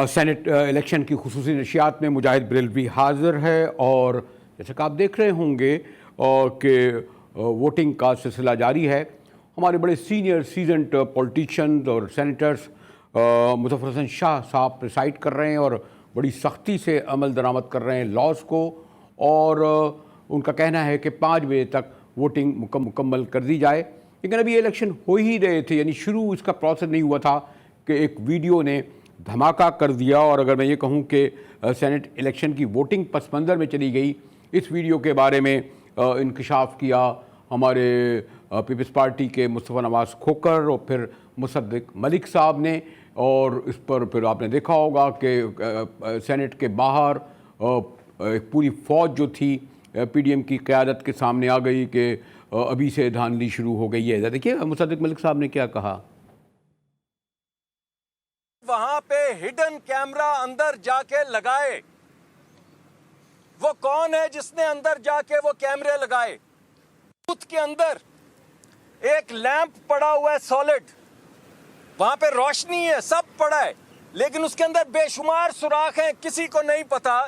Saint election کی خصوصی نشریات میں مجاہد بریلوی حاضر ہے، اور جیسا کہ آپ دیکھ رہے ہوں گے کہ ووٹنگ کا سلسلہ جاری ہے۔ ہمارے بڑے سینئر سیزنڈ پولیٹیشنز اور سینیٹرز مظفر حسن شاہ صاحب پریسائڈ کر رہے ہیں اور بڑی سختی سے عمل درآمد کر رہے ہیں لاز کو، اور ان کا کہنا ہے کہ 5 بجے تک ووٹنگ مکمل کر دی جائے۔ لیکن ابھی الیکشن ہو ہی رہے تھے، یعنی شروع اس کا پروسیس نہیں ہوا تھا کہ ایک ویڈیو نے دھماکہ کر دیا، اور اگر میں یہ کہوں کہ سینٹ الیکشن کی ووٹنگ پس منظر میں چلی گئی۔ اس ویڈیو کے بارے میں انکشاف کیا ہمارے پیپلز پارٹی کے مصطفیٰ نواز کھوکھر اور پھر مصدق ملک صاحب نے، اور اس پر پھر آپ نے دیکھا ہوگا کہ سینٹ کے باہر ایک پوری فوج جو تھی پی ڈی ایم کی قیادت کے سامنے آ گئی کہ ابھی سے دھاندلی شروع ہو گئی ہے۔ دیکھیے مصدق ملک صاحب نے کیا کہا۔ وہاں پہ ہڈن کیمرہ اندر جا کے لگائے، وہ کون ہے جس نے اندر جا کے وہ کیمرے لگائے؟ بوتھ کے اندر ایک لیمپ پڑا ہوا ہے سالڈ، وہاں پہ روشنی ہے، سب پڑا ہے، لیکن اس کے اندر بے شمار سوراخ ہیں۔ کسی کو نہیں پتا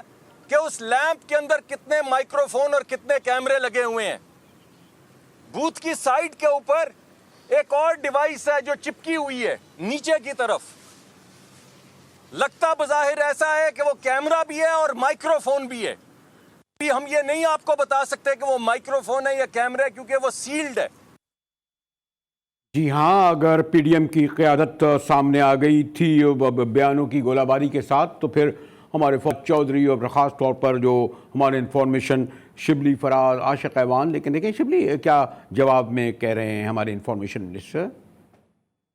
کہ اس لیمپ کے اندر کتنے مائکرو فون اور کتنے کیمرے لگے ہوئے ہیں۔ بوتھ کی سائڈ کے اوپر ایک اور ڈیوائس ہے جو چپکی ہوئی ہے نیچے کی طرف، لگتا بظاہر ایسا ہے کہ وہ کیمرہ بھی ہے اور مائکرو فون بھی ہے۔ ہم یہ نہیں آپ کو بتا سکتے کہ وہ مائکرو فون ہے یا کیمرہ ہے، کیونکہ وہ سیلڈ ہے۔ جی ہاں، اگر پی ڈی ایم کی قیادت سامنے آ گئی تھی بیانوں کی گولہ باری کے ساتھ، تو پھر ہمارے فوج چودھری اور خاص طور پر جو ہمارے انفارمیشن شبلی فراز عاشق ایوان، لیکن دیکھیں شبلی کیا جواب میں کہہ رہے ہیں ہمارے انفارمیشن منسٹر۔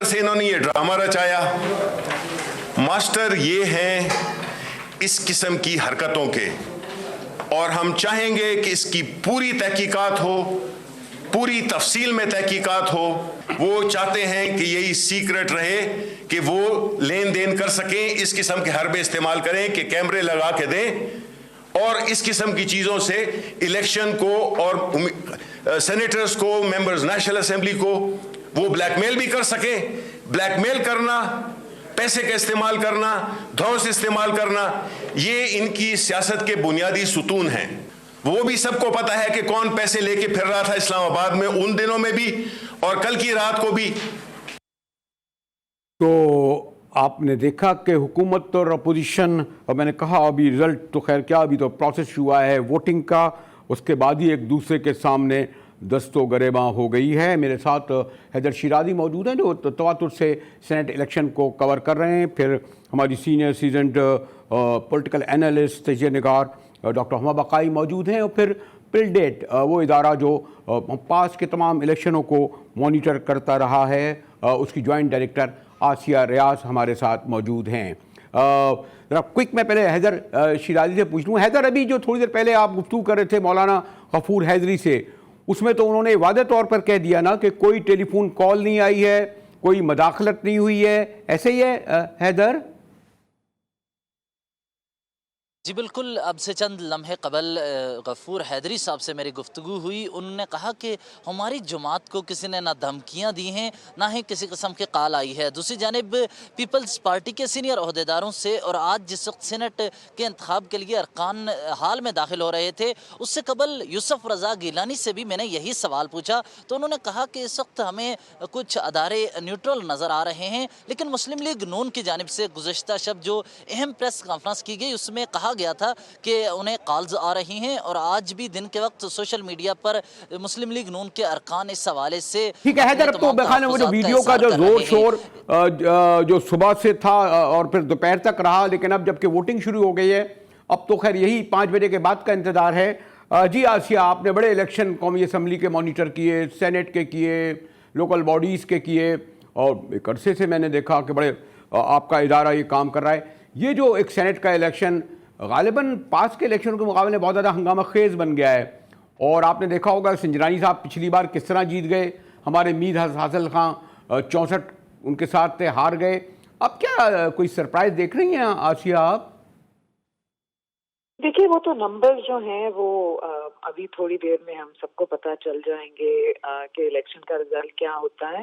سے انہوں نے یہ ڈرامہ رچایا، ماسٹر یہ ہیں اس قسم کی حرکتوں کے، اور ہم چاہیں گے کہ اس کی پوری تحقیقات ہو، پوری تفصیل میں تحقیقات ہو۔ وہ چاہتے ہیں کہ یہی سیکرٹ رہے کہ وہ لین دین کر سکیں، اس قسم کے حربے استعمال کریں کہ کیمرے لگا کے دیں، اور اس قسم کی چیزوں سے الیکشن کو اور سینیٹرز کو، ممبرز نیشنل اسمبلی کو وہ بلیک میل بھی کر سکیں۔ بلیک میل کرنا، پیسے کا استعمال کرنا، دھوس استعمال کرنا، یہ ان کی سیاست کے بنیادی ستون ہیں۔ وہ بھی سب کو پتا ہے کہ کون پیسے لے کے پھر رہا تھا اسلام آباد میں ان دنوں میں بھی اور کل کی رات کو بھی۔ تو آپ نے دیکھا کہ حکومت اور اپوزیشن، اور میں نے کہا ابھی رزلٹ تو خیر کیا، ابھی تو پروسیس ہوا ہے ووٹنگ کا، اس کے بعد ہی ایک دوسرے کے سامنے دست و گریباں ہو گئی ہے۔ میرے ساتھ حیدر شیرازی موجود ہیں جو تواتر سے سینٹ الیکشن کو کور کر رہے ہیں، پھر ہماری سینئر سیزنڈ پولیٹیکل اینالسٹ تجزیہ نگار ڈاکٹر ہما بقائی موجود ہیں، اور پھر پل ڈیٹ وہ ادارہ جو پاس کے تمام الیکشنوں کو مانیٹر کرتا رہا ہے، اس کی جوائنٹ ڈائریکٹر آسیہ ریاض ہمارے ساتھ موجود ہیں۔ ذرا کوئک میں پہلے حیدر شیرازی سے پوچھ لوں۔ حیدر، ابھی جو تھوڑی دیر پہلے آپ گفتگو کر رہے تھے مولانا غفور حیدری سے، اس میں تو انہوں نے واضح طور پر کہہ دیا نا کہ کوئی ٹیلی فون کال نہیں آئی ہے، کوئی مداخلت نہیں ہوئی ہے، ایسے ہی ہے حیدر؟ جی بالکل، اب سے چند لمحے قبل غفور حیدری صاحب سے میری گفتگو ہوئی، انہوں نے کہا کہ ہماری جماعت کو کسی نے نہ دھمکیاں دی ہیں نہ ہی کسی قسم کی کال آئی ہے۔ دوسری جانب پیپلز پارٹی کے سینئر عہدیداروں سے، اور آج جس وقت سینٹ کے انتخاب کے لیے ارکان حال میں داخل ہو رہے تھے، اس سے قبل یوسف رضا گیلانی سے بھی میں نے یہی سوال پوچھا، تو انہوں نے کہا کہ اس وقت ہمیں کچھ ادارے نیوٹرل نظر آ رہے ہیں، لیکن مسلم لیگ نون کی جانب سے گزشتہ شب جو اہم پریس کانفرنس کی گئی، اس میں کہا گیا تھا کہ انہیں کالز آ رہی ہیں، اور آج بھی دن کے وقت سوشل میڈیا پر مسلم لیگ نون کے ارکان اس حوالے سے ٹھیک ہے حیدر، اب تو بخانے وہ جو ویڈیو کا جو زور شور جو صبح سے تھا اور پھر دوپہر تک رہا، لیکن اب جب کہ ووٹنگ شروع ہو گئی ہے، اب تو خیر یہی 5 بجے کے بعد کا انتظار ہے۔ جی آسیہ، آپ نے بڑے الیکشن قومی اسمبلی کے مانیٹر کیے، سینٹ کے کیے، لوکل باڈیز کے کیے، اور ایک عرصے سے میں نے دیکھا کہ بڑے آپ کا ادارہ یہ کام کر رہا ہے۔ یہ جو ایک سینٹ کا الیکشن غالباً پاس کے الیکشن کے مقابلے میں بہت زیادہ ہنگامہ خیز بن گیا ہے، اور آپ نے دیکھا ہوگا سنجرانی صاحب پچھلی بار کس طرح جیت گئے، ہمارے میر حاصل خان 64 ان کے ساتھ تھے، ہار گئے۔ اب کیا کوئی سرپرائز دیکھ رہی ہیں آسیہ آپ؟ دیکھیے وہ تو نمبر جو ہیں وہ ابھی تھوڑی دیر میں ہم سب کو پتہ چل جائیں گے کہ الیکشن کا رزلٹ کیا ہوتا ہے۔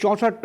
64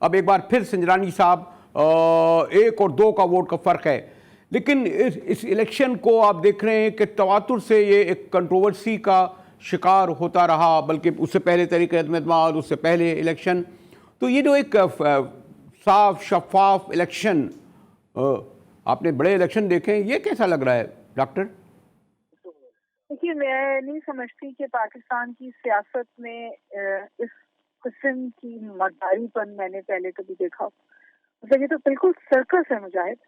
اب ایک بار پھر سنجرانی صاحب 1 اور 2 کا ووٹ کا فرق ہے. لیکن اس الیکشن کو آپ دیکھ رہے ہیں کہ تواتر سے یہ ایک کنٹروورسی کا شکار ہوتا رہا, بلکہ اس سے پہلے تحریک اعتماد, اس سے پہلے الیکشن. تو یہ جو ایک صاف شفاف الیکشن, آپ نے بڑے الیکشن دیکھے ہیں, یہ کیسا لگ رہا ہے ڈاکٹر؟ دیکھیے, میں نہیں سمجھتی کہ پاکستان کی سیاست میں اس قسم کی مداری پن میں نے پہلے کبھی دیکھا. مطلب یہ تو بالکل سرکس ہے مجاہد,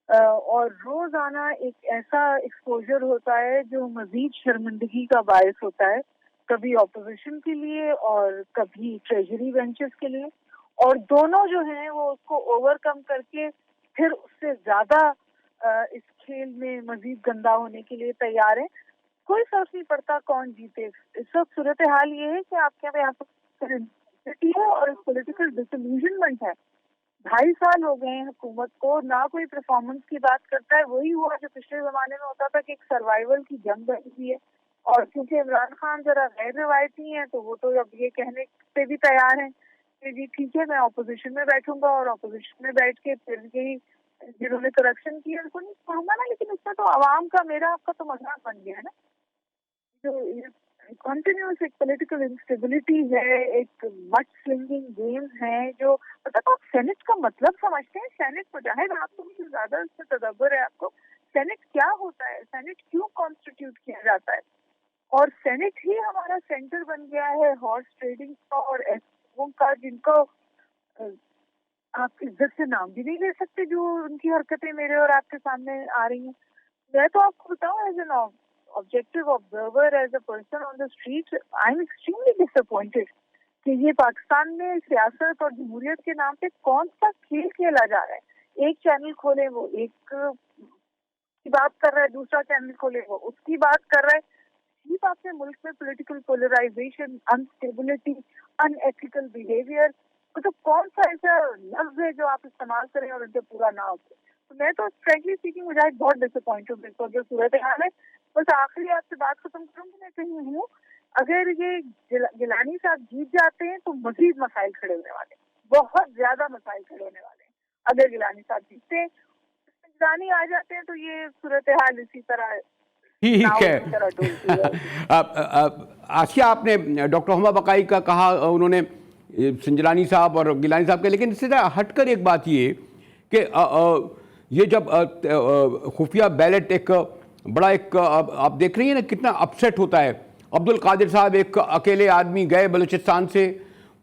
اور روزانہ ایک ایسا ایکسپوجر ہوتا ہے جو مزید شرمندگی کا باعث ہوتا ہے, کبھی اپوزیشن کے لیے اور کبھی ٹریجری بینچز کے لیے, اور دونوں جو ہیں وہ اس کو اوور کم کر کے پھر اس سے زیادہ اس کھیل میں مزید گندا ہونے کے لیے تیار ہیں. کوئی فرق نہیں پڑتا کون جیتے. اس وقت صورتحال یہ ہے کہ آپ کے یہاں ہے اور پولیٹیکل ڈسلیوژنمنٹ ہے. 2.5 سال ہو گئے ہیں حکومت کو, نہ کوئی پرفارمنس کی بات کرتا ہے. وہی ہوا جو پچھلے زمانے میں ہوتا تھا کہ ایک سروائیول کی جنگ بنی ہوئی ہے, اور کیونکہ عمران خان ذرا غیر روایتی ہیں تو وہ تو اب یہ کہنے پہ بھی تیار ہیں کہ جی ٹھیک ہے, میں اپوزیشن میں بیٹھوں گا, اور اپوزیشن میں بیٹھ کے پھر یہی جنہوں نے کرپشن کی ان کو نہیں چھوڑوں گا نا. لیکن اس میں تو عوام کا, میرا آپ کا تو مذاق بن گیا ہے نا. جو کنٹینیوس ایک پولیٹیکل انسٹیبلٹی ہے, ایک مچ سلنگنگ گیمز ہیں. جو مطلب آپ سینٹ کا مطلب سمجھتے ہیں؟ سینٹ مجاہد, آپ کو مجھے زیادہ اس سے تدبر ہے آپ کو. سینٹ کیا ہوتا ہے, سینٹ کیوں کانسٹیٹیوٹ کیا جاتا ہے, اور سینٹ ہی ہمارا سینٹر بن گیا ہے ہارس ٹریڈنگ کا اور ایسوں کا, جن کو آپ عزت سے نام بھی نہیں لے سکتے, جو ان کی حرکتیں میرے اور آپ کے سامنے آ رہی ہیں. میں تو آپ کو بتاؤں, as an objective observer, as a person on the street, I'm extremely disappointed کہ یہ پاکستان میں سیاست اور جمہوریت کے نام پہ کون سا کھیل کھیلا جا رہا ہے. ایک چینل کھولے وہ ایک کی بات کر رہا ہے, دوسرا چینل کھولے وہ اس کی بات کر رہا ہے. ٹھیک, آپ نے ملک میں پولیٹیکل پولرائزیشن, انسٹیبلٹی, ان ایتھیکل بیہیویئر, مطلب کون سا ایسا لفظ ہے جو آپ استعمال کریں اور ان سے پورا نہ ہو. تو میں تو فرینکلی اسپیکنگ مجھے بہت ڈسپوائنٹ ہوں بالکل جو صورتحال ہے. بس آخری آپ سے بات ختم کروں گی, میں کہیں ہوں اگر یہ گیلانی صاحب جیت جاتے ہیں تو مزید مسائل کھڑے ہونے والے ہیں, بہت زیادہ مسائل کھڑے ہونے والے ہیں. اگر گیلانی صاحب جیتتے ہیں, گیلانی آ جاتے ہیں تو یہ صورتحال اسی طرح ٹھیک ہے. آسیہ, آپ نے ڈاکٹر ہما بقائی کا کہا, انہوں نے سنجرانی صاحب اور گیلانی صاحب کے, لیکن اس سے ہٹ کر ایک بات یہ کہ یہ جب خفیہ بیلٹ ایک بڑا ایک آپ دیکھ رہی ہیں نا کتنا اپسیٹ ہوتا ہے. عبد القادر صاحب ایک اکیلے آدمی گئے بلوچستان سے,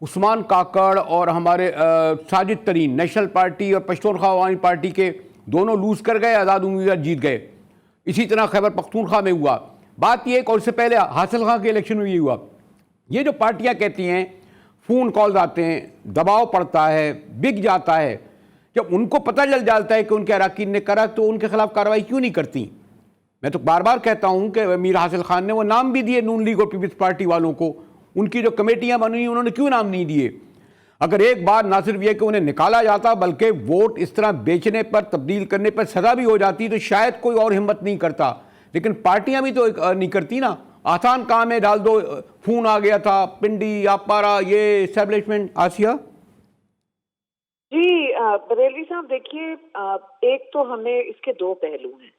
عثمان کاکڑ اور ہمارے ساجد ترین نیشنل پارٹی اور پشتونخوا عوامی پارٹی کے دونوں لوز کر گئے, آزاد امیدوار جیت گئے. اسی طرح خیبر پختونخوا میں ہوا. بات یہ ہے کہ اور اس سے پہلے حاصل خان کے الیکشن میں یہ ہوا. یہ جو پارٹیاں کہتی ہیں فون کالز آتے ہیں, دباؤ پڑتا ہے, بک جاتا ہے, جب ان کو پتہ چل جاتا ہے کہ ان کے اراکین نے کرا تو ان کے خلاف کارروائی کیوں نہیں کرتی؟ میں تو بار بار کہتا ہوں کہ میر حاصل خان نے وہ نام بھی دیے نون لیگ اور پیپلز پارٹی والوں کو, ان کی جو کمیٹیاں بنی انہوں نے کیوں نام نہیں دیے؟ اگر ایک بار نہ صرف یہ کہ انہیں نکالا جاتا بلکہ ووٹ اس طرح بیچنے پر, تبدیل کرنے پر سزا بھی ہو جاتی تو شاید کوئی اور ہمت نہیں کرتا. لیکن پارٹیاں بھی تو نہیں کرتی نا. آسان کام ہے, ڈال دو, فون آ گیا تھا, پنڈی, آپارا, یہ اسٹیبلشمنٹ. آسیہ جی بریلوی صاحب, دیکھیے ایک تو ہمیں اس کے 2 پہلو ہیں.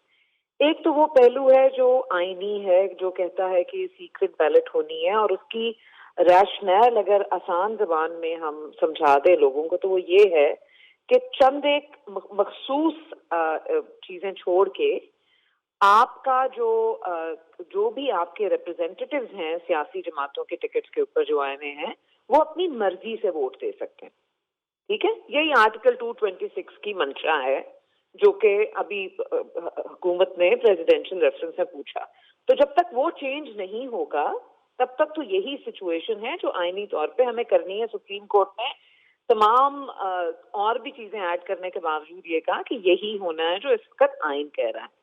ایک تو وہ پہلو ہے جو آئینی ہے, جو کہتا ہے کہ سیکرٹ بیلٹ ہونی ہے, اور اس کی ریشنل اگر آسان زبان میں ہم سمجھا دیں لوگوں کو تو وہ یہ ہے کہ چند ایک مخصوص چیزیں چھوڑ کے آپ کا جو بھی آپ کے ریپرزینٹیٹیوز ہیں سیاسی جماعتوں کے ٹکٹس کے اوپر جو آئے ہوئے ہیں, وہ اپنی مرضی سے ووٹ دے سکتے ہیں. ٹھیک ہے, یہی آرٹیکل 226 کی منشا ہے جو کہ ابھی حکومت نے پریزیڈینشل ریفرنس میں پوچھا. تو جب تک وہ چینج نہیں ہوگا تب تک تو یہی سچویشن ہے جو آئینی طور پہ ہمیں کرنی ہے. سپریم کورٹ نے تمام اور بھی چیزیں ایڈ کرنے کے باوجود یہ کہا کہ یہی ہونا ہے جو اس وقت آئین کہہ رہا ہے.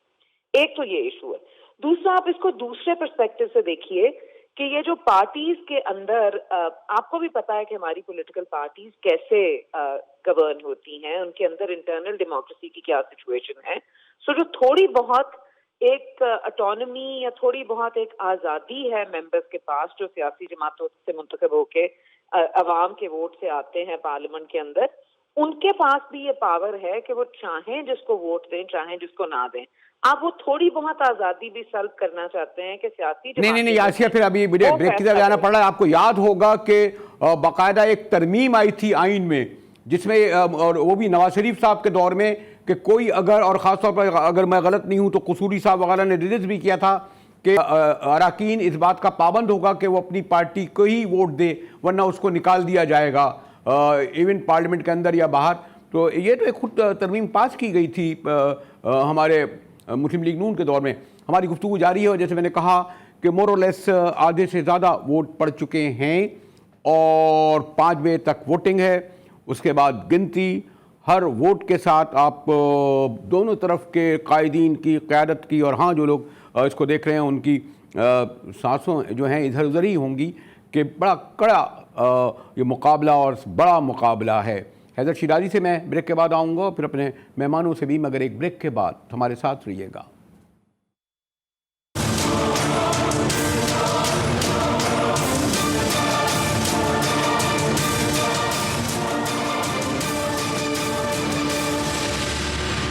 ایک تو یہ ایشو ہے. دوسرا, آپ اس کو دوسرے پرسپیکٹو سے دیکھیے کہ یہ جو پارٹیز کے اندر, آپ کو بھی پتا ہے کہ ہماری پولیٹیکل پارٹیز کیسے گورن ہوتی ہیں, ان کے اندر انٹرنل ڈیموکریسی کی کیا سچویشن ہے. سو جو تھوڑی بہت ایک اٹانومی یا تھوڑی بہت ایک آزادی ہے ممبرز کے پاس جو سیاسی جماعتوں سے منتخب ہو کے عوام کے ووٹ سے آتے ہیں پارلیمنٹ کے اندر، ان کے پاس بھی یہ پاور ہے کہ وہ چاہیں جس کو ووٹ دیں، چاہیں جس کو نہ دیں. آپ وہ تھوڑی بہت آزادی بھی سلب کرنا چاہتے ہیں کہ سیاسی نہیں آسیہ، پھر ابھی مجھے بریک کی طرف جانا پڑ رہا ہے. آپ کو یاد ہوگا کہ باقاعدہ ایک ترمیم آئی تھی آئین میں، جس میں اور وہ بھی نواز شریف صاحب کے دور میں، کہ کوئی اگر، اور خاص طور پر اگر میں غلط نہیں ہوں تو قصوری صاحب وغیرہ نے ریلیز بھی کیا تھا کہ اراکین اس بات کا پابند ہوگا کہ وہ اپنی پارٹی کو ہی ووٹ دے، ورنہ اس کو نکال دیا جائے گا ایون پارلیمنٹ کے اندر یا باہر. تو یہ تو ایک خود ترمیم پاس کی گئی تھی ہمارے مسلم لیگ نون کے دور میں. ہماری گفتگو جاری ہے، اور جیسے میں نے کہا کہ مور اور لیس آدھے سے زیادہ ووٹ پڑ چکے ہیں اور 5 بجے تک ووٹنگ ہے. اس کے بعد گنتی، ہر ووٹ کے ساتھ آپ دونوں طرف کے قائدین کی قیادت کی، اور ہاں جو لوگ اس کو دیکھ رہے ہیں ان کی سانسوں جو ہیں ادھر ادھر ہی ہوں گی کہ بڑا کڑا یہ مقابلہ اور بڑا مقابلہ ہے. حیدر شیرازی سے میں بریک کے بعد آؤں گا، پھر اپنے مہمانوں سے بھی، مگر ایک بریک کے بعد ہمارے ساتھ رہیے گا.